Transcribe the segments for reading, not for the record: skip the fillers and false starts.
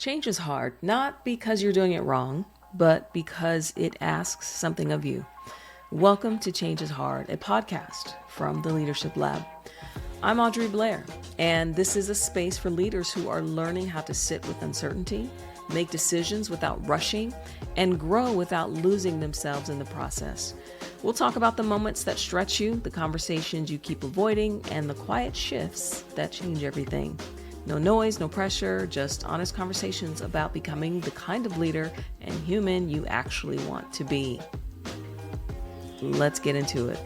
Change is hard, not because you're doing it wrong, but because it asks something of you. Welcome to Change is Hard, a podcast from the Leadership Lab. I'm Audrey Blair, and this is a space for leaders who are learning how to sit with uncertainty, make decisions without rushing, and grow without losing themselves in the process. We'll talk about the moments that stretch you, the conversations you keep avoiding, and the quiet shifts that change everything. No noise, no pressure, just honest conversations about becoming the kind of leader and human you actually want to be. Let's get into it.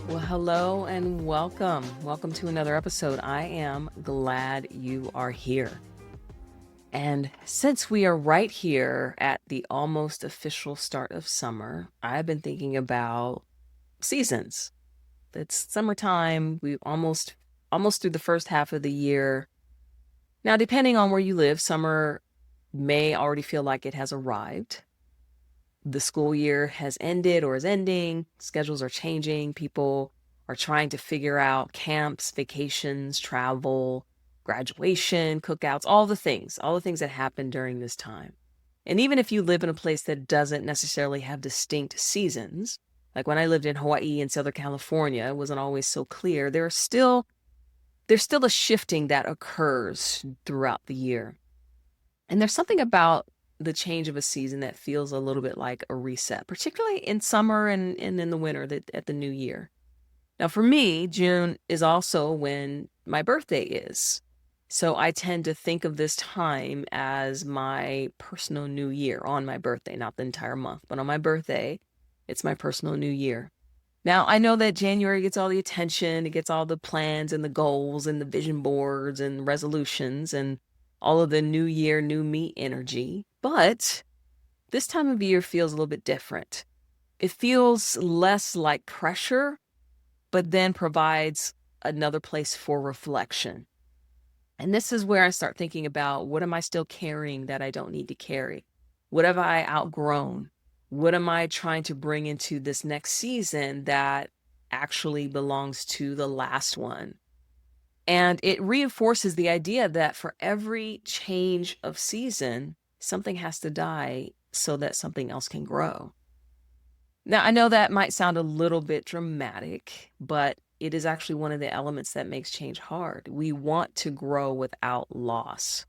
Well, hello and welcome. Welcome to another episode. I am glad you are here. And since we are right here at the almost official start of summer, I've been thinking about seasons. It's summertime. We almost through the first half of the year. Now, depending on where you live, summer may already feel like it has arrived. The school year has ended or is ending. Schedules are changing. People are trying to figure out camps, vacations, travel, graduation, cookouts, all the things that happen during this time. And even if you live in a place that doesn't necessarily have distinct seasons, like when I lived in Hawaii and Southern California, it wasn't always so clear. There's still a shifting that occurs throughout the year. And there's something about the change of a season that feels a little bit like a reset, particularly in summer and in the winter at the new year. Now, for me, June is also when my birthday is. So I tend to think of this time as my personal new year on my birthday, not the entire month, but on my birthday, it's my personal new year. Now, I know that January gets all the attention, it gets all the plans and the goals and the vision boards and resolutions and all of the new year, new me energy. But this time of year feels a little bit different. It feels less like pressure, but then provides another place for reflection. And this is where I start thinking about, what am I still carrying that I don't need to carry? What have I outgrown? What am I trying to bring into this next season that actually belongs to the last one? And it reinforces the idea that for every change of season, something has to die so that something else can grow. Now, I know that might sound a little bit dramatic, but it is actually one of the elements that makes change hard. We want to grow without loss.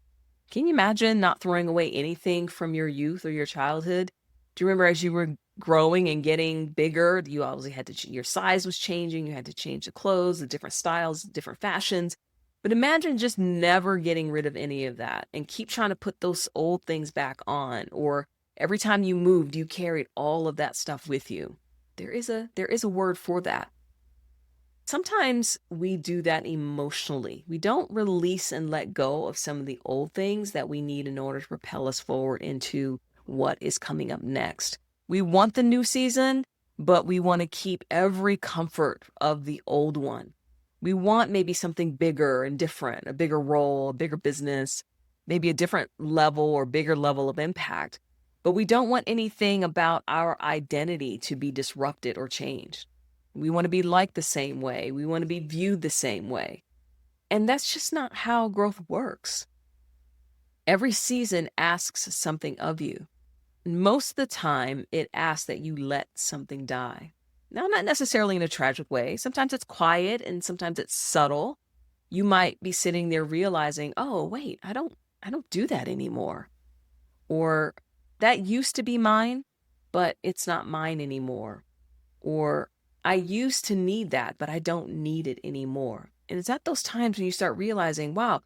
Can you imagine not throwing away anything from your youth or your childhood? Do you remember as you were growing and getting bigger, you obviously had to, your size was changing, you had to change the clothes, the different styles, different fashions. But imagine just never getting rid of any of that and keep trying to put those old things back on, or every time you moved, you carried all of that stuff with you. There is a word for that. Sometimes we do that emotionally. We don't release and let go of some of the old things that we need in order to propel us forward into what is coming up next. We want the new season, but we want to keep every comfort of the old one. We want maybe something bigger and different, a bigger role, a bigger business, maybe a different level or bigger level of impact. But we don't want anything about our identity to be disrupted or changed. We want to be liked the same way. We want to be viewed the same way. And that's just not how growth works. Every season asks something of you. Most of the time, it asks that you let something die. Now, not necessarily in a tragic way. Sometimes it's quiet and sometimes it's subtle. You might be sitting there realizing, oh, wait, I don't do that anymore. Or that used to be mine, but it's not mine anymore. Or I used to need that, but I don't need it anymore. And it's at those times when you start realizing, wow,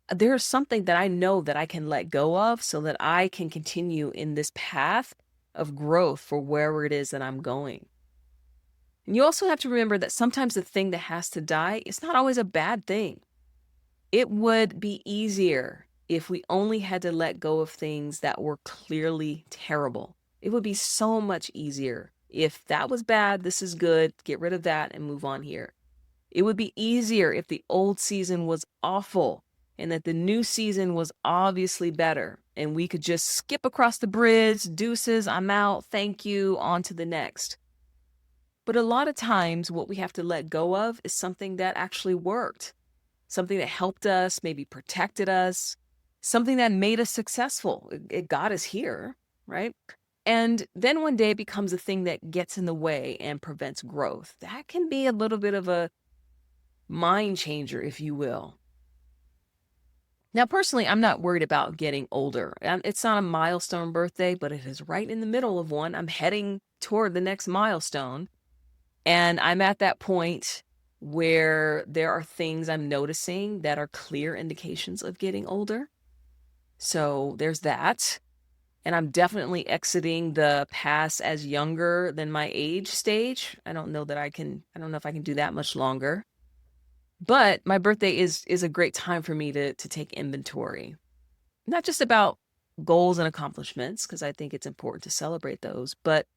there's something that I know that I can let go of so that I can continue in this path of growth for wherever it is that I'm going. And you also have to remember that sometimes the thing that has to die is not always a bad thing. It would be easier if we only had to let go of things that were clearly terrible. It would be so much easier. If that was bad, this is good, get rid of that and move on here. It would be easier if the old season was awful and that the new season was obviously better, and we could just skip across the bridge, deuces, I'm out, thank you, on to the next. But a lot of times what we have to let go of is something that actually worked. something that helped us, maybe protected us, something that made us successful. It got us here, right? And then one day it becomes a thing that gets in the way and prevents growth. That can be a little bit of a mind changer, if you will. Now, personally, I'm not worried about getting older. It's not a milestone birthday, but it is right in the middle of one. I'm heading toward the next milestone. And I'm at that point where there are things I'm noticing that are clear indications of getting older. So there's that. And I'm definitely exiting the past as younger than my age stage. I don't know if I can do that much longer. But my birthday is a great time for me to take inventory. Not just about goals and accomplishments, because I think it's important to celebrate those, but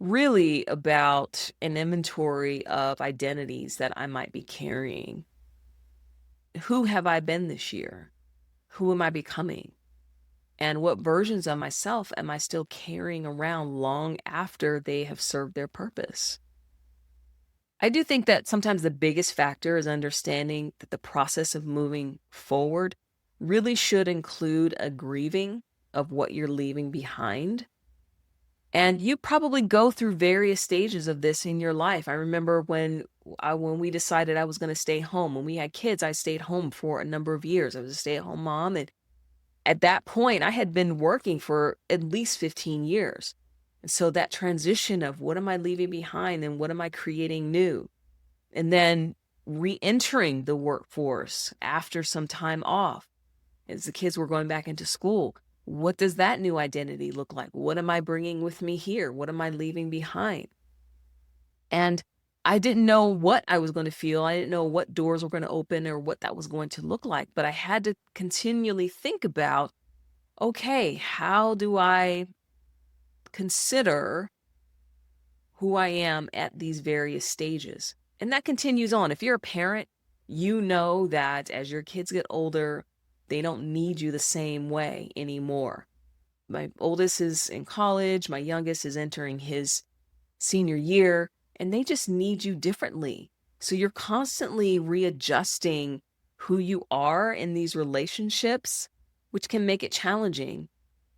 really about an inventory of identities that I might be carrying. Who have I been this year? Who am I becoming? And what versions of myself am I still carrying around long after they have served their purpose? I do think that sometimes the biggest factor is understanding that the process of moving forward really should include a grieving of what you're leaving behind. And you probably go through various stages of this in your life. I remember when we decided I was going to stay home. When we had kids, I stayed home for a number of years. I was a stay-at-home mom, and at that point, I had been working for at least 15 years. And so that transition of what am I leaving behind and what am I creating new? And then re-entering the workforce after some time off as the kids were going back into school. What does that new identity look like? What am I bringing with me here? What am I leaving behind? And I didn't know what I was going to feel. I didn't know what doors were going to open or what that was going to look like. But I had to continually think about, okay, how do I consider who I am at these various stages? And that continues on. If you're a parent, you know that as your kids get older, they don't need you the same way anymore. My oldest is in college. My youngest is entering his senior year, and they just need you differently. So you're constantly readjusting who you are in these relationships, which can make it challenging.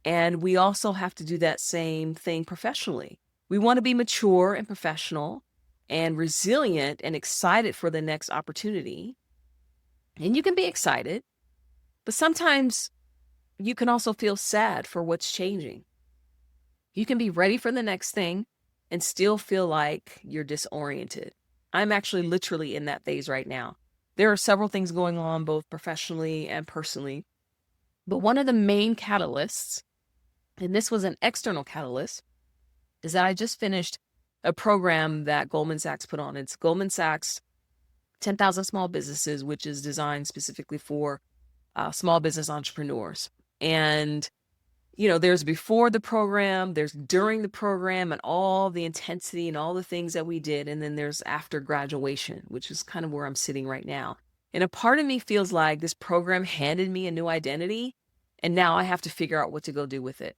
And we also have to do that same thing professionally. We want to be mature and professional and resilient and excited for the next opportunity. And you can be excited, but sometimes you can also feel sad for what's changing. You can be ready for the next thing and still feel like you're disoriented. I'm actually literally in that phase right now. There are several things going on both professionally and personally, but one of the main catalysts, and this was an external catalyst, is that I just finished a program that Goldman Sachs put on. It's Goldman Sachs 10,000 Small Businesses, which is designed specifically for small business entrepreneurs. And there's before the program, there's during the program and all the intensity and all the things that we did. And then there's after graduation, which is kind of where I'm sitting right now. And a part of me feels like this program handed me a new identity, and now I have to figure out what to go do with it.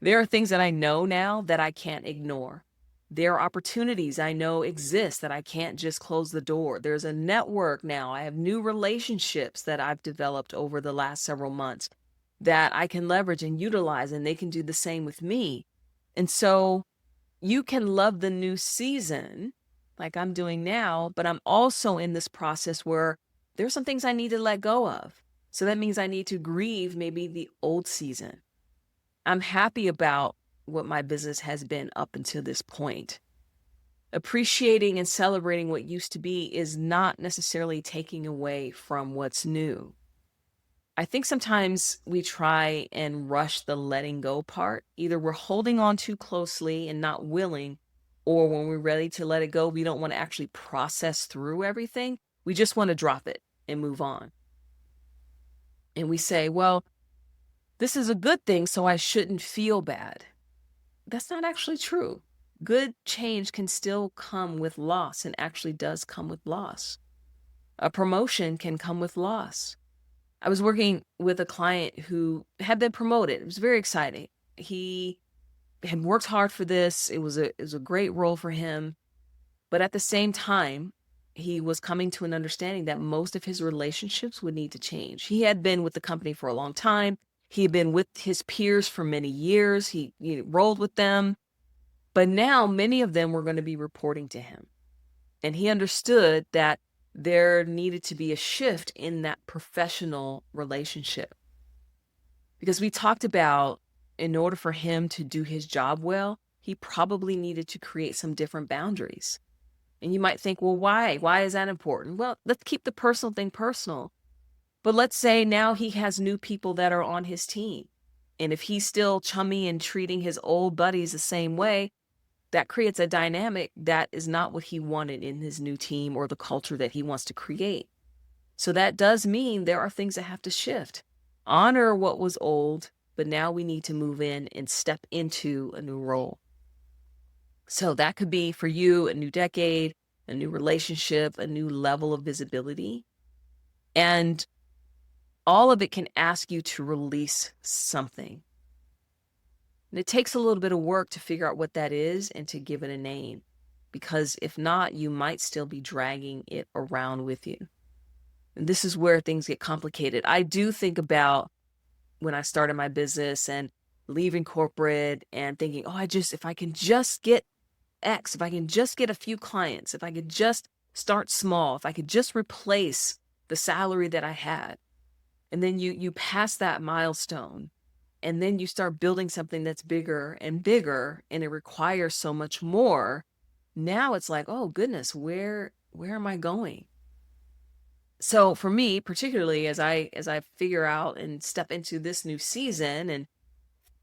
There are things that I know now that I can't ignore. There are opportunities I know exist that I can't just close the door. There's a network now. I have new relationships that I've developed over the last several months that I can leverage and utilize, and they can do the same with me. And so you can love the new season like I'm doing now, but I'm also in this process where there's some things I need to let go of. So that means I need to grieve maybe the old season. I'm happy about what my business has been up until this point. Appreciating and celebrating what used to be is not necessarily taking away from what's new. I think sometimes we try and rush the letting go part. Either we're holding on too closely and not willing, or when we're ready to let it go, we don't want to actually process through everything. We just want to drop it and move on. And we say, well, this is a good thing, so I shouldn't feel bad. That's not actually true. Good change can still come with loss, and actually does come with loss. A promotion can come with loss. I was working with a client who had been promoted. It was very exciting. He had worked hard for this. It was a great role for him. But at the same time, he was coming to an understanding that most of his relationships would need to change. He had been with the company for a long time. He had been with his peers for many years. He rolled with them. But now many of them were going to be reporting to him. And he understood that there needed to be a shift in that professional relationship. Because we talked about, in order for him to do his job well, he probably needed to create some different boundaries. And you might think, well, why? Why is that important? Well, let's keep the personal thing personal. But let's say now he has new people that are on his team. And if he's still chummy and treating his old buddies the same way, that creates a dynamic that is not what he wanted in his new team or the culture that he wants to create. So that does mean there are things that have to shift. Honor what was old, but now we need to move in and step into a new role. So that could be for you a new decade, a new relationship, a new level of visibility. And all of it can ask you to release something. And it takes a little bit of work to figure out what that is and to give it a name. Because if not, you might still be dragging it around with you. And this is where things get complicated. I do think about when I started my business and leaving corporate and thinking, if I can just get X, if I can just get a few clients, if I could just start small, if I could just replace the salary that I had. And then you pass that milestone. And then you start building something that's bigger and bigger, and it requires so much more. Now it's like, oh goodness, where am I going? So for me, particularly as I figure out and step into this new season, and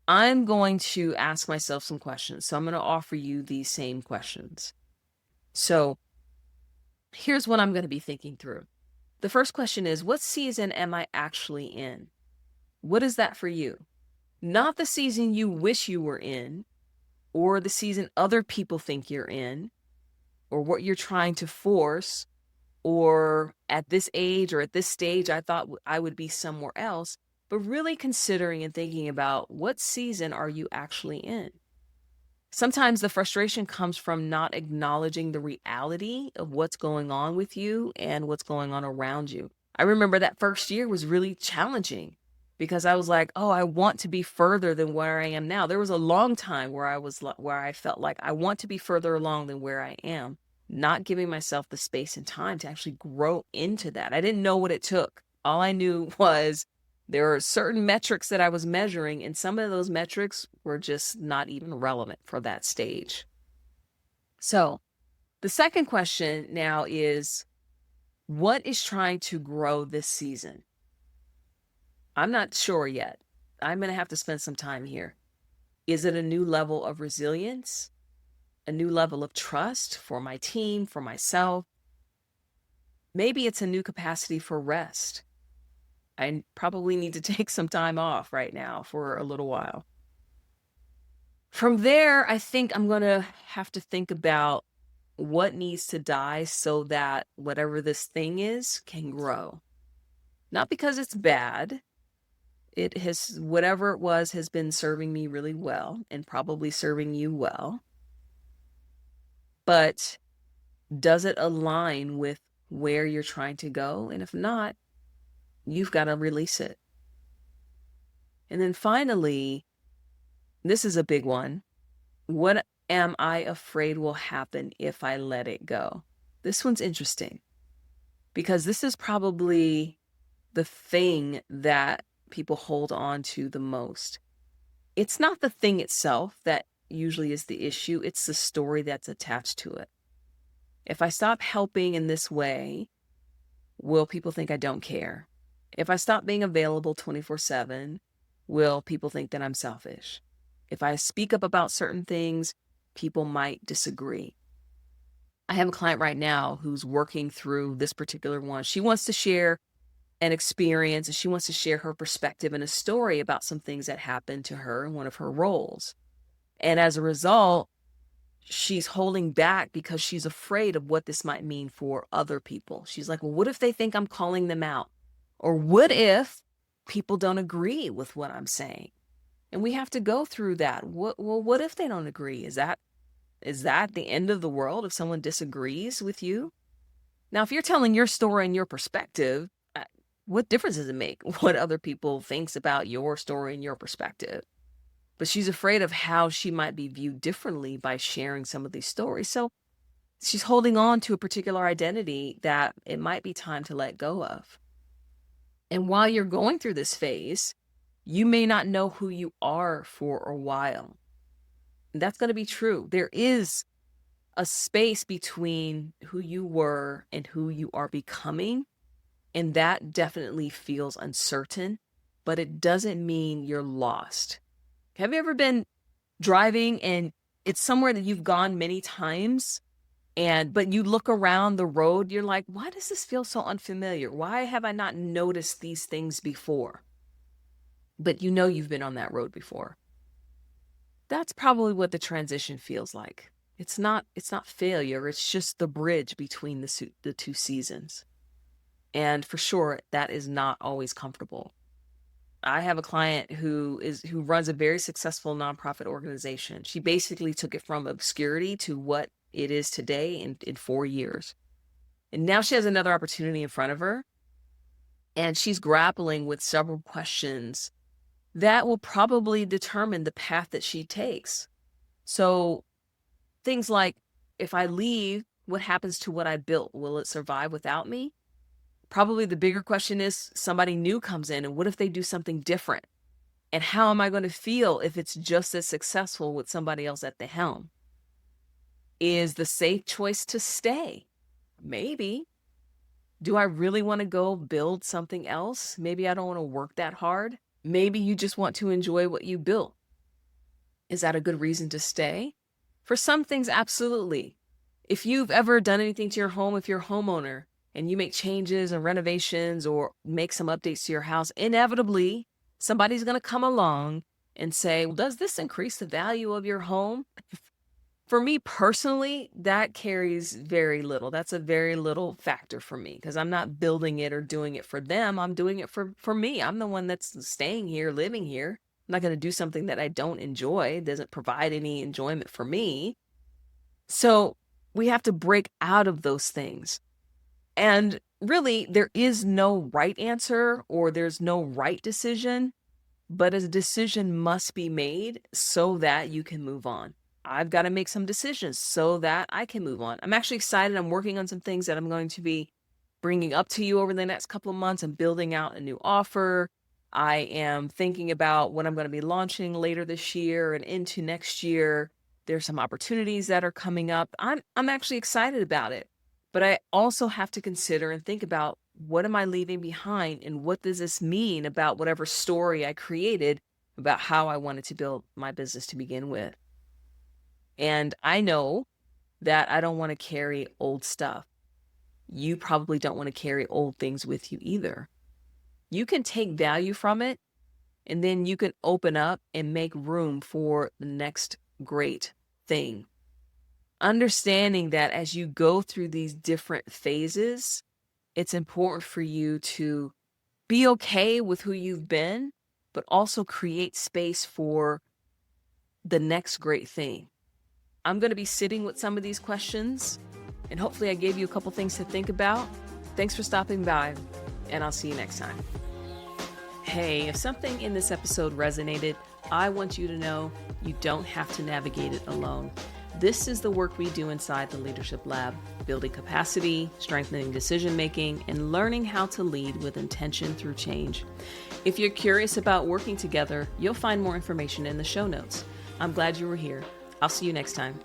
I'm going to ask myself some questions. So I'm going to offer you these same questions. So here's what I'm going to be thinking through. The first question is, what season am I actually in? What is that for you? Not the season you wish you were in, or the season other people think you're in, or what you're trying to force, or at this age or at this stage, I thought I would be somewhere else, but really considering and thinking about what season are you actually in? Sometimes the frustration comes from not acknowledging the reality of what's going on with you and what's going on around you. I remember that first year was really challenging because I was like, I want to be further than where I am now. There was a long time where I felt like I want to be further along than where I am, not giving myself the space and time to actually grow into that. I didn't know what it took. All I knew was there are certain metrics that I was measuring, and some of those metrics were just not even relevant for that stage. So the second question now is, what is trying to grow this season? I'm not sure yet. I'm going to have to spend some time here. Is it a new level of resilience? A new level of trust for my team, for myself? Maybe it's a new capacity for rest. I probably need to take some time off right now for a little while. From there, I think I'm going to have to think about what needs to die so that whatever this thing is can grow. Not because it's bad. It has, whatever it was, has been serving me really well and probably serving you well. But does it align with where you're trying to go? And if not, you've got to release it. And then finally, this is a big one. What am I afraid will happen if I let it go? This one's interesting because this is probably the thing that people hold on to the most. It's not the thing itself that usually is the issue. It's the story that's attached to it. If I stop helping in this way, will people think I don't care? If I stop being available 24/7, will people think that I'm selfish? If I speak up about certain things, people might disagree. I have a client right now who's working through this particular one. She wants to share an experience and she wants to share her perspective and a story about some things that happened to her in one of her roles. And as a result, she's holding back because she's afraid of what this might mean for other people. She's like, well, what if they think I'm calling them out? Or what if people don't agree with what I'm saying? And we have to go through that. What if they don't agree? Is that the end of the world if someone disagrees with you? Now, if you're telling your story and your perspective, what difference does it make what other people thinks about your story and your perspective? But she's afraid of how she might be viewed differently by sharing some of these stories. So she's holding on to a particular identity that it might be time to let go of. And while you're going through this phase, you may not know who you are for a while. And that's going to be true. There is a space between who you were and who you are becoming. And that definitely feels uncertain, but it doesn't mean you're lost. Have you ever been driving and it's somewhere that you've gone many times, but you look around the road, you're like, why does this feel so unfamiliar? Why have I not noticed these things before? But you know you've been on that road before. That's probably what the transition feels like. It's not failure, it's just the bridge between the two seasons. And for sure, that is not always comfortable. I have a client who runs a very successful nonprofit organization. She basically took it from obscurity to what it is today in 4 years. And now she has another opportunity in front of her. And she's grappling with several questions that will probably determine the path that she takes. So things like, if I leave, what happens to what I built? Will it survive without me? Probably the bigger question is, somebody new comes in, and what if they do something different? And how am I going to feel if it's just as successful with somebody else at the helm? Is the safe choice to stay? Maybe. Do I really want to go build something else? Maybe I don't want to work that hard. Maybe you just want to enjoy what you built. Is that a good reason to stay? For some things, absolutely. If you've ever done anything to your home, if you're a homeowner and you make changes and renovations or make some updates to your house, inevitably, somebody's going to come along and say, well, does this increase the value of your home? For me personally, that carries very little. That's a very little factor for me because I'm not building it or doing it for them. I'm doing it for me. I'm the one that's staying here, living here. I'm not going to do something that I don't enjoy. It doesn't provide any enjoyment for me. So we have to break out of those things. And really, there is no right answer or there's no right decision, but a decision must be made so that you can move on. I've got to make some decisions so that I can move on. I'm actually excited. I'm working on some things that I'm going to be bringing up to you over the next couple of months. I'm building out a new offer. I am thinking about what I'm going to be launching later this year and into next year. There's some opportunities that are coming up. I'm actually excited about it. But I also have to consider and think about, what am I leaving behind and what does this mean about whatever story I created about how I wanted to build my business to begin with. And I know that I don't want to carry old stuff. You probably don't want to carry old things with you either. You can take value from it, and then you can open up and make room for the next great thing. Understanding that as you go through these different phases, it's important for you to be okay with who you've been, but also create space for the next great thing. I'm going to be sitting with some of these questions, and hopefully I gave you a couple things to think about. Thanks for stopping by, and I'll see you next time. Hey, if something in this episode resonated, I want you to know you don't have to navigate it alone. This is the work we do inside the Leadership Lab, building capacity, strengthening decision-making, and learning how to lead with intention through change. If you're curious about working together, you'll find more information in the show notes. I'm glad you were here. I'll see you next time.